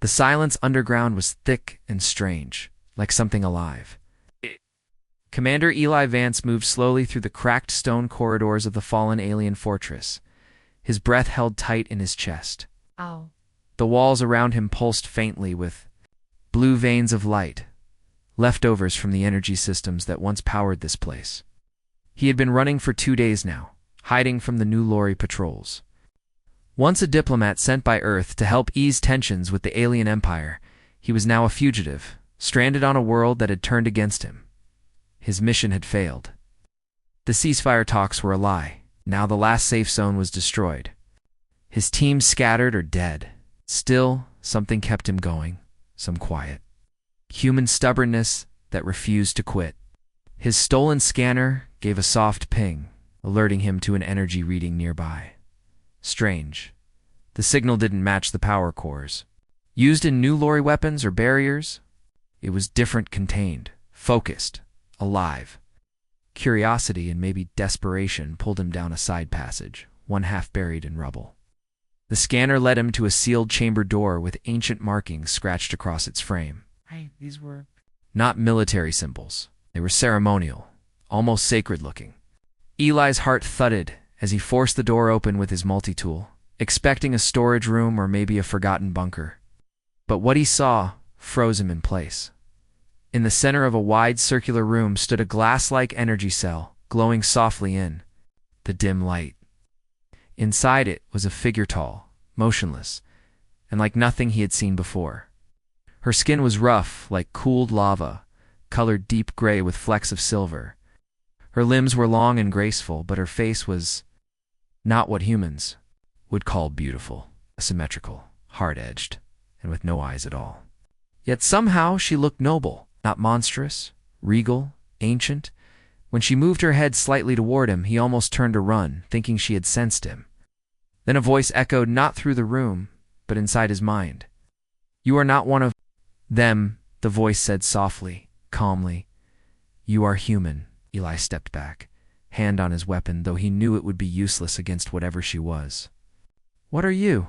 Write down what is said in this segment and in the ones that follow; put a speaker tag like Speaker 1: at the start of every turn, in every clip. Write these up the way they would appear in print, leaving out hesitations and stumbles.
Speaker 1: The silence underground was thick and strange, like something alive. Commander Eli Vance moved slowly through the cracked stone corridors of the fallen alien fortress, his breath held tight in his chest.
Speaker 2: Ow.
Speaker 1: The walls around him pulsed faintly with blue veins of light, leftovers from the energy systems that once powered this place. He had been running for 2 days now, hiding from the new Lori patrols. Once a diplomat sent by Earth to help ease tensions with the alien empire, he was now a fugitive, stranded on a world that had turned against him. His mission had failed. The ceasefire talks were a lie. Now the last safe zone was destroyed. His team scattered or dead. Still, something kept him going, some quiet. Human stubbornness that refused to quit. His stolen scanner gave a soft ping, alerting him to an energy reading nearby. Strange. The signal didn't match the power cores. Used in new Lori weapons or barriers, it was different, contained, focused, alive. Curiosity and maybe desperation pulled him down a side passage, one half buried in rubble. The scanner led him to a sealed chamber door with ancient markings scratched across its frame.
Speaker 2: These were
Speaker 1: Not military symbols. They were ceremonial, almost sacred-looking. Eli's heart thudded as he forced the door open with his multi-tool, expecting a storage room or maybe a forgotten bunker. But what he saw froze him in place. In the center of a wide circular room stood a glass-like energy cell, glowing softly in the dim light. Inside it was a figure tall, motionless, and like nothing he had seen before. Her skin was rough, like cooled lava, colored deep gray with flecks of silver. Her limbs were long and graceful, but her face was not what humans would call beautiful, asymmetrical, hard-edged, and with no eyes at all. Yet somehow she looked noble, not monstrous, regal, ancient. When she moved her head slightly toward him, he almost turned to run, thinking she had sensed him. Then a voice echoed not through the room, but inside his mind. "You are not one of them," the voice said softly, calmly. "You are human." Eli stepped back, hand on his weapon, though he knew it would be useless against whatever she was. "What are you?"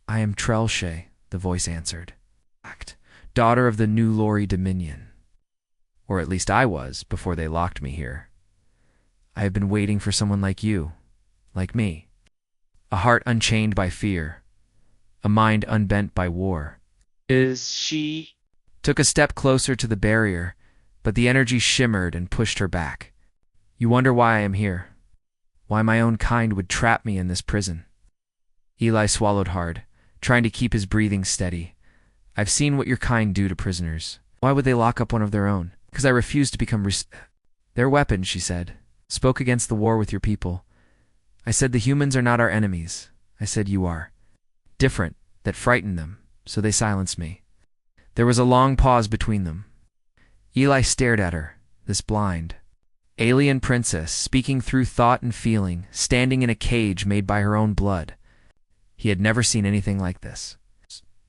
Speaker 1: "I am Trelshay," the voice answered. "Daughter of the new Lori Dominion. Or at least I was, before they locked me here. I have been waiting for someone like you, like me. A heart unchained by fear, a mind unbent by war."
Speaker 2: Is she?
Speaker 1: Took a step closer to the barrier, but the energy shimmered and pushed her back. "You wonder why I am here? Why my own kind would trap me in this prison?" Eli swallowed hard, trying to keep his breathing steady. "I've seen what your kind do to prisoners. Why would they lock up one of their own?" "Because I refuse to become their weapon," she said. "Spoke against the war with your people. I said the humans are not our enemies. I said you are. Different, that frightened them, so they silenced me." There was a long pause between them. Eli stared at her, this blind, alien princess, speaking through thought and feeling, standing in a cage made by her own blood. He had never seen anything like this.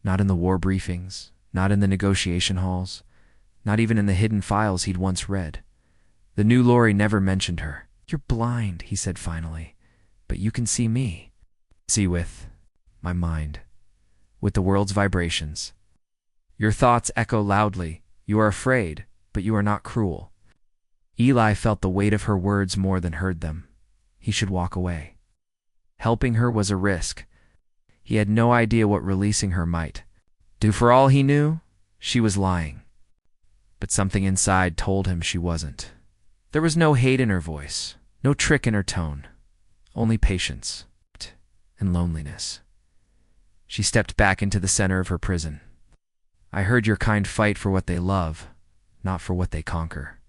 Speaker 1: Not in the war briefings, not in the negotiation halls, not even in the hidden files he'd once read. The new Lori never mentioned her. "You're blind," he said finally, "but you can see me." "See with my mind, with the world's vibrations. Your thoughts echo loudly. You are afraid, but you are not cruel." Eli felt the weight of her words more than heard them. He should walk away. Helping her was a risk. He had no idea what releasing her might do. For all he knew, she was lying. But something inside told him she wasn't. There was no hate in her voice, no trick in her tone, only patience and loneliness. She stepped back into the center of her prison. "I heard your kind fight for what they love, not for what they conquer."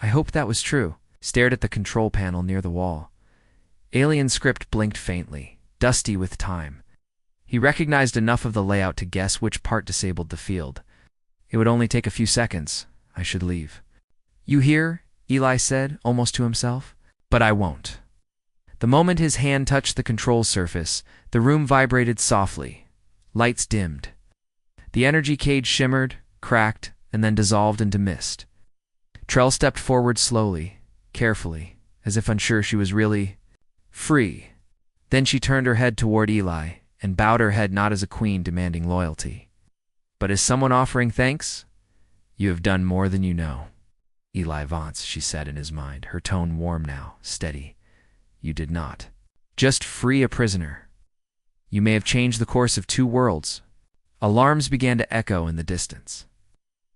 Speaker 1: I hoped that was true. Stared at the control panel near the wall. Alien script blinked faintly, dusty with time. He recognized enough of the layout to guess which part disabled the field. It would only take a few seconds. I should leave. "You hear?" Eli said, almost to himself. "But I won't." The moment his hand touched the control surface, the room vibrated softly. Lights dimmed. The energy cage shimmered, cracked, and then dissolved into mist. Trell stepped forward slowly, carefully, as if unsure she was really free. Then she turned her head toward Eli and bowed her head not as a queen demanding loyalty, But is someone offering thanks? You have done more than you know. Eli Vance, she said in his mind, her tone warm now, steady. You did not. Just free a prisoner. You may have changed the course of 2 worlds. Alarms began to echo in the distance.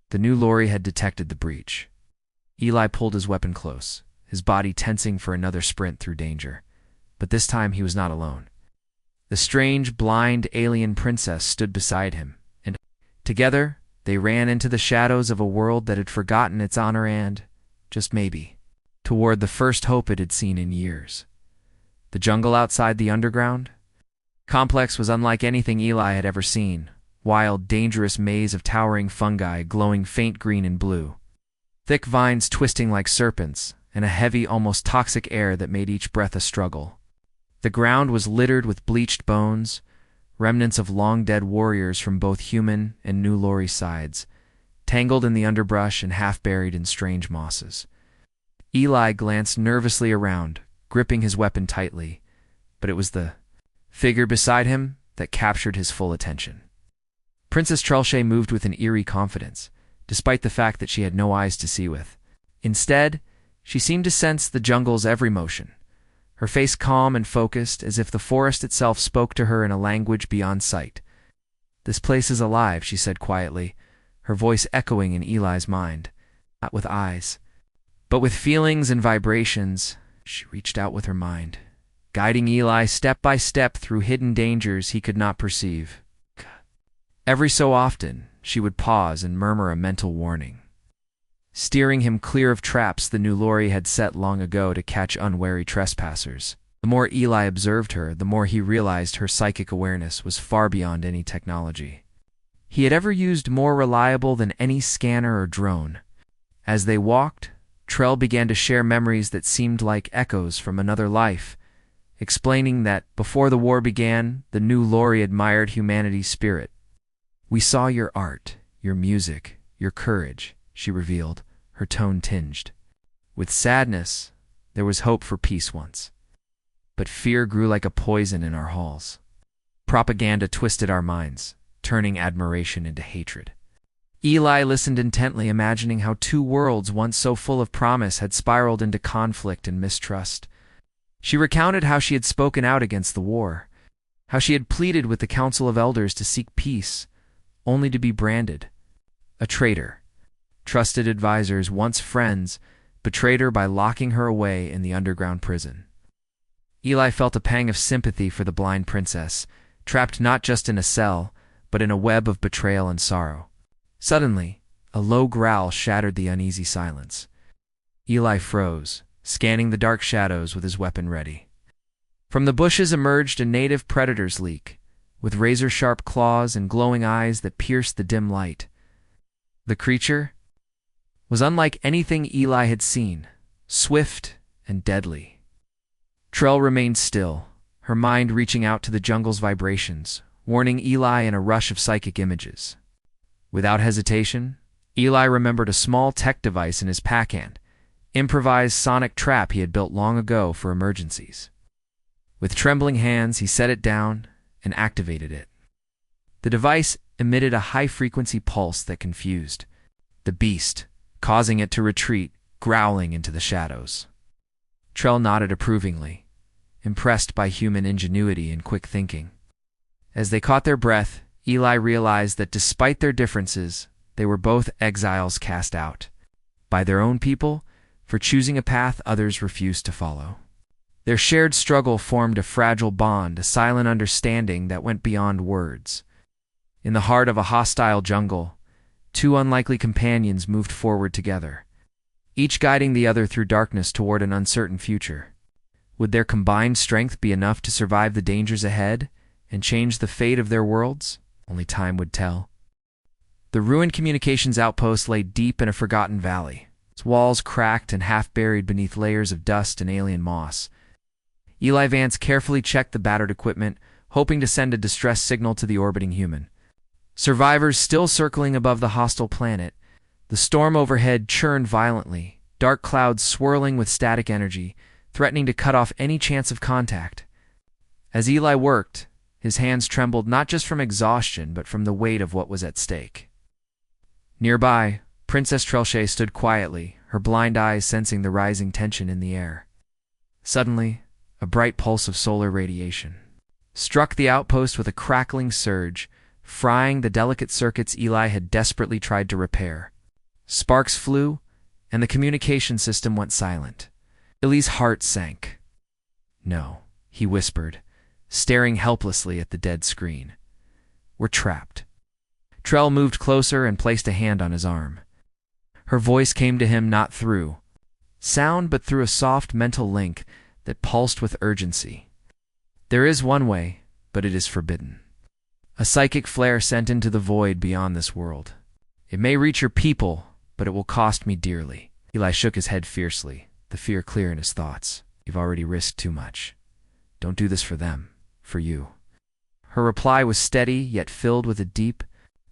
Speaker 1: The new lorry had detected the breach. Eli pulled his weapon close, his body tensing for another sprint through danger. But this time he was not alone. The strange, blind alien princess stood beside him, and together they ran into the shadows of a world that had forgotten its honor and, just maybe, toward the first hope it had seen in years. The jungle outside the underground complex was unlike anything Eli had ever seen. Wild, dangerous maze of towering fungi glowing faint green and blue. Thick vines twisting like serpents, and a heavy, almost toxic air that made each breath a struggle. The ground was littered with bleached bones, remnants of long-dead warriors from both human and New Lori sides, tangled in the underbrush and half-buried in strange mosses. Eli glanced nervously around, gripping his weapon tightly, but it was the figure beside him that captured his full attention. Princess Trelche moved with an eerie confidence, despite the fact that she had no eyes to see with. Instead, she seemed to sense the jungle's every motion, her face calm and focused, as if the forest itself spoke to her in a language beyond sight. This place is alive, she said quietly, her voice echoing in Eli's mind. Not with eyes, but with feelings and vibrations. She reached out with her mind, guiding Eli step by step through hidden dangers he could not perceive. Every so often, she would pause and murmur a mental warning, steering him clear of traps the new lorry had set long ago to catch unwary trespassers. The more Eli observed her, the more he realized her psychic awareness was far beyond any technology he had ever used, more reliable than any scanner or drone. As they walked, Trell began to share memories that seemed like echoes from another life, explaining that before the war began, the new lorry admired humanity's spirit. We saw your art, your music, your courage, she revealed, her tone tinged. With sadness, there was hope for peace once. But fear grew like a poison in our halls. Propaganda twisted our minds, turning admiration into hatred. Eli listened intently, imagining how 2 worlds once so full of promise had spiraled into conflict and mistrust. She recounted how she had spoken out against the war, how she had pleaded with the Council of Elders to seek peace, only to be branded a traitor. Trusted advisors, once friends, betrayed her by locking her away in the underground prison. Eli felt a pang of sympathy for the blind princess, trapped not just in a cell, but in a web of betrayal and sorrow. Suddenly, a low growl shattered the uneasy silence. Eli froze, scanning the dark shadows with his weapon ready. From the bushes emerged a native predator's leak, with razor-sharp claws and glowing eyes that pierced the dim light. The creature was unlike anything Eli had seen, swift and deadly. Trell remained still, her mind reaching out to the jungle's vibrations, warning Eli in a rush of psychic images. Without hesitation, Eli remembered a small tech device in his packhand, improvised sonic trap he had built long ago for emergencies. With trembling hands, he set it down and activated it. The device emitted a high-frequency pulse that confused the beast, causing it to retreat, growling into the shadows. Trell nodded approvingly, impressed by human ingenuity and quick thinking. As they caught their breath, Eli realized that despite their differences, they were both exiles cast out by their own people for choosing a path others refused to follow. Their shared struggle formed a fragile bond, a silent understanding that went beyond words. In the heart of a hostile jungle, 2 unlikely companions moved forward together, each guiding the other through darkness toward an uncertain future. Would their combined strength be enough to survive the dangers ahead and change the fate of their worlds? Only time would tell. The ruined communications outpost lay deep in a forgotten valley, its walls cracked and half-buried beneath layers of dust and alien moss. Eli Vance carefully checked the battered equipment, hoping to send a distress signal to the orbiting human. Survivors still circling above the hostile planet, the storm overhead churned violently, dark clouds swirling with static energy, threatening to cut off any chance of contact. As Eli worked, his hands trembled not just from exhaustion but from the weight of what was at stake. Nearby, Princess Trelche stood quietly, her blind eyes sensing the rising tension in the air. Suddenly, a bright pulse of solar radiation struck the outpost with a crackling surge, frying the delicate circuits Eli had desperately tried to repair. Sparks flew, and the communication system went silent. Ili's heart sank. "No," he whispered, staring helplessly at the dead screen. "We're trapped." Trell moved closer and placed a hand on his arm. Her voice came to him not through sound but through a soft mental link that pulsed with urgency. "There is one way, but it is forbidden. A psychic flare sent into the void beyond this world. It may reach your people, but it will cost me dearly." Eli shook his head fiercely, the fear clear in his thoughts. "You've already risked too much. Don't do this for them, for you." Her reply was steady, yet filled with a deep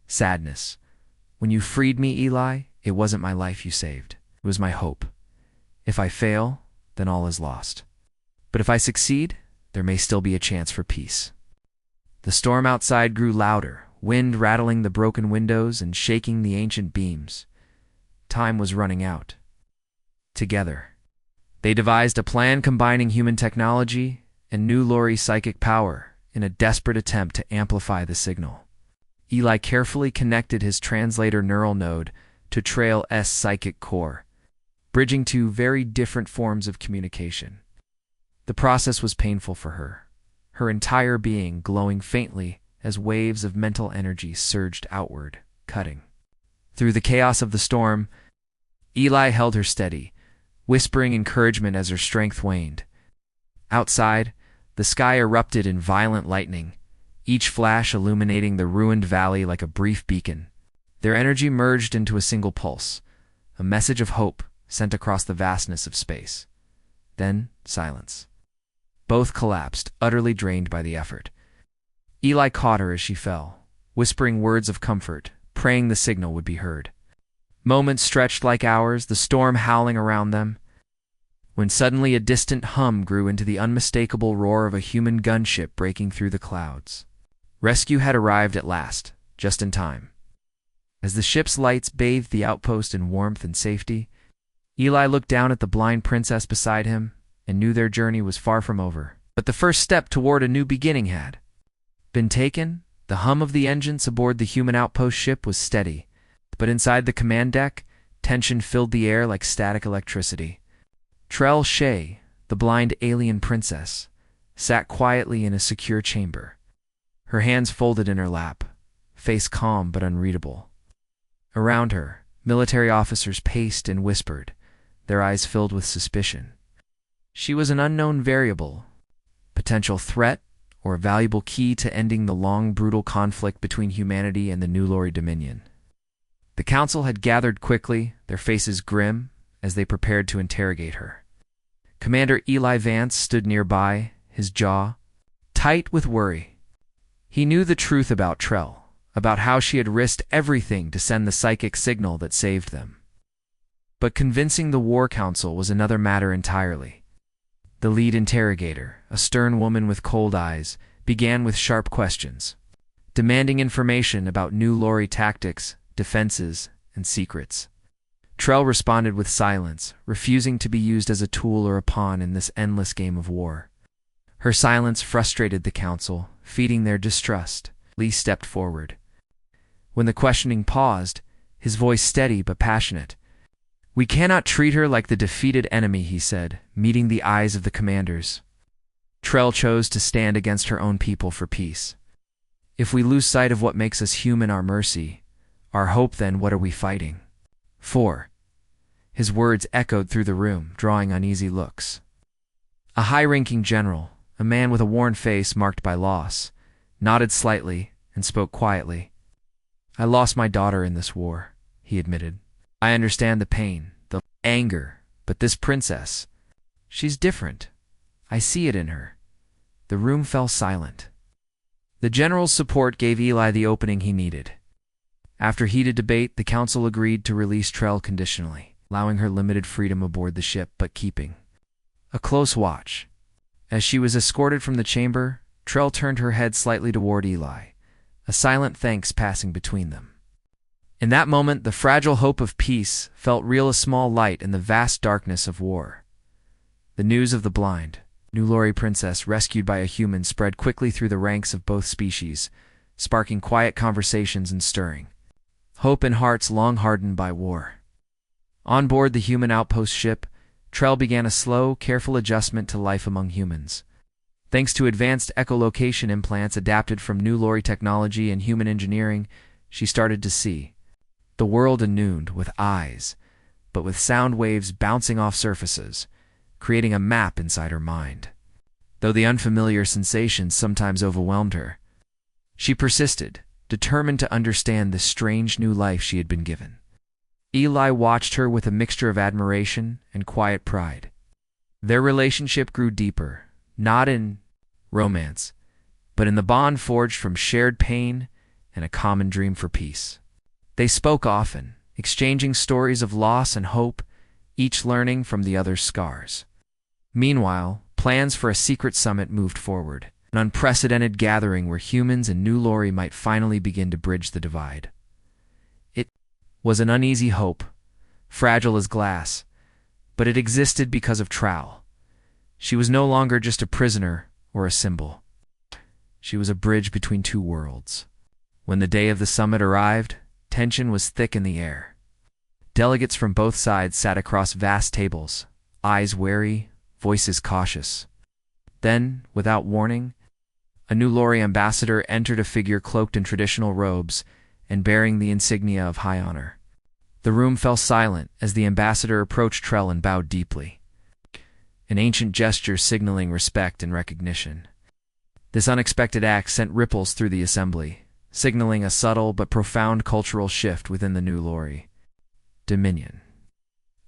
Speaker 1: sadness. "When you freed me, Eli, it wasn't my life you saved. It was my hope. If I fail, then all is lost. But if I succeed, there may still be a chance for peace." The storm outside grew louder, wind rattling the broken windows and shaking the ancient beams. Time was running out. Together, they devised a plan combining human technology and New Lori's psychic power in a desperate attempt to amplify the signal. Eli carefully connected his translator neural node to Trail's psychic core, bridging two very different forms of communication. The process was painful for her entire being glowing faintly as waves of mental energy surged outward, cutting through the chaos of the storm. Eli held her steady, whispering encouragement as her strength waned. Outside, the sky erupted in violent lightning, each flash illuminating the ruined valley like a brief beacon. Their energy merged into a single pulse, a message of hope sent across the vastness of space. Then, silence. Both collapsed, utterly drained by the effort. Eli caught her as she fell, whispering words of comfort, praying the signal would be heard. Moments stretched like hours, the storm howling around them, when suddenly a distant hum grew into the unmistakable roar of a human gunship breaking through the clouds. Rescue had arrived at last, just in time. As the ship's lights bathed the outpost in warmth and safety, Eli looked down at the blind princess beside him and knew their journey was far from over. But the first step toward a new beginning had been taken. The hum of the engines aboard the human outpost ship was steady, but inside the command deck, tension filled the air like static electricity. Trelche, the blind alien princess, sat quietly in a secure chamber, her hands folded in her lap, face calm but unreadable. Around her, military officers paced and whispered, their eyes filled with suspicion. She was an unknown variable, potential threat, or a valuable key to ending the long, brutal conflict between humanity and the New Lori Dominion. The council had gathered quickly, their faces grim, as they prepared to interrogate her. Commander Eli Vance stood nearby, his jaw tight with worry. He knew the truth about Trell, about how she had risked everything to send the psychic signal that saved them. But convincing the War Council was another matter entirely. The lead interrogator, a stern woman with cold eyes, began with sharp questions, demanding information about New Lori tactics, defenses, and secrets. Trell responded with silence, refusing to be used as a tool or a pawn in this endless game of war. Her silence frustrated the council, feeding their distrust. Lee stepped forward. When the questioning paused, his voice steady but passionate. "We cannot treat her like the defeated enemy," he said, meeting the eyes of the commanders. Trell chose to stand against her own people for peace. "If we lose sight of what makes us human, our mercy, our hope, then what are we fighting for?" His words echoed through the room, drawing uneasy looks. A high-ranking general, a man with a worn face marked by loss, nodded slightly and spoke quietly. "I lost my daughter in this war," he admitted. "I understand the pain, the anger, but this princess, she's different. I see it in her." The room fell silent. The general's support gave Eli the opening he needed. After heated debate, the council agreed to release Trell conditionally, allowing her limited freedom aboard the ship but keeping a close watch. As she was escorted from the chamber, Trell turned her head slightly toward Eli, a silent thanks passing between them. In that moment, the fragile hope of peace felt real a small light in the vast darkness of war. The news of the blind, New Lori princess rescued by a human spread quickly through the ranks of both species, sparking quiet conversations and stirring hope in hearts long hardened by war. On board the human outpost ship, Trell began a slow, careful adjustment to life among humans. Thanks to advanced echolocation implants adapted from New Lori technology and human engineering, she started to see the world anew with eyes, but with sound waves bouncing off surfaces, creating a map inside her mind. Though the unfamiliar sensations sometimes overwhelmed her, she persisted, determined to understand the strange new life she had been given. Eli watched her with a mixture of admiration and quiet pride. Their relationship grew deeper, not in romance, but in the bond forged from shared pain and a common dream for peace. They spoke often, exchanging stories of loss and hope, each learning from the other's scars. Meanwhile, plans for a secret summit moved forward, an unprecedented gathering where humans and New Lori might finally begin to bridge the divide. It was an uneasy hope, fragile as glass, but it existed because of Trowel. She was no longer just a prisoner or a symbol. She was a bridge between two worlds. When the day of the summit arrived, tension was thick in the air. Delegates from both sides sat across vast tables, eyes wary, voices cautious. Then, without warning, a New Lori ambassador entered, a figure cloaked in traditional robes and bearing the insignia of high honor. The room fell silent as the ambassador approached Trell and bowed deeply, an ancient gesture signaling respect and recognition. This unexpected act sent ripples through the assembly, signaling a subtle but profound cultural shift within the New Lori dominion.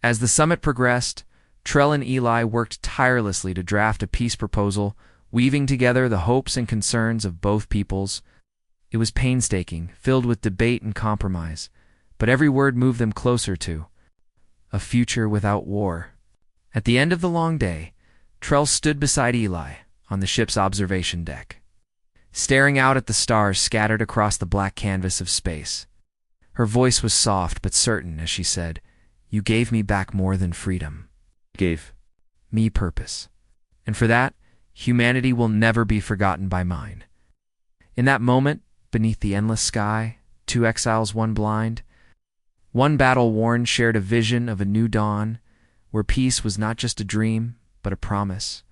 Speaker 1: As the summit progressed, Trell and Eli worked tirelessly to draft a peace proposal, weaving together the hopes and concerns of both peoples. It was painstaking, filled with debate and compromise, but every word moved them closer to a future without war. At the end of the long day, Trell stood beside Eli on the ship's observation deck, staring out at the stars scattered across the black canvas of space. Her voice was soft but certain as she said, "You gave me back more than freedom. You gave me purpose. And for that, humanity will never be forgotten by mine." In that moment, beneath the endless sky, two exiles, one blind, one battle-worn, shared a vision of a new dawn, where peace was not just a dream, but a promise.